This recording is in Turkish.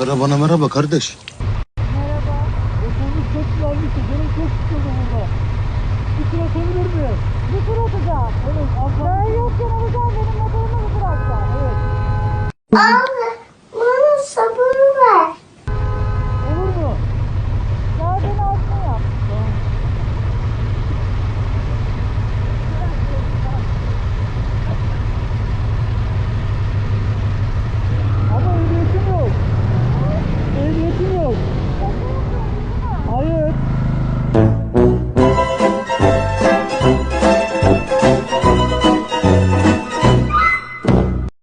Merhaba merhaba kardeş. Merhaba. Otobüs çok güzelmiş. Canım çok sıkıldı burada. Bir tur atabilir miyim? Bir tur atacağım. Evet. Ben yokken alacağım. Benim motorumu bir tur atacağım. Evet. Abi bana sabır ver. Olur mu? Gel beni altına yap. Tamam. Ama ehliyetim yok. Ehliyetim yok. Hayır.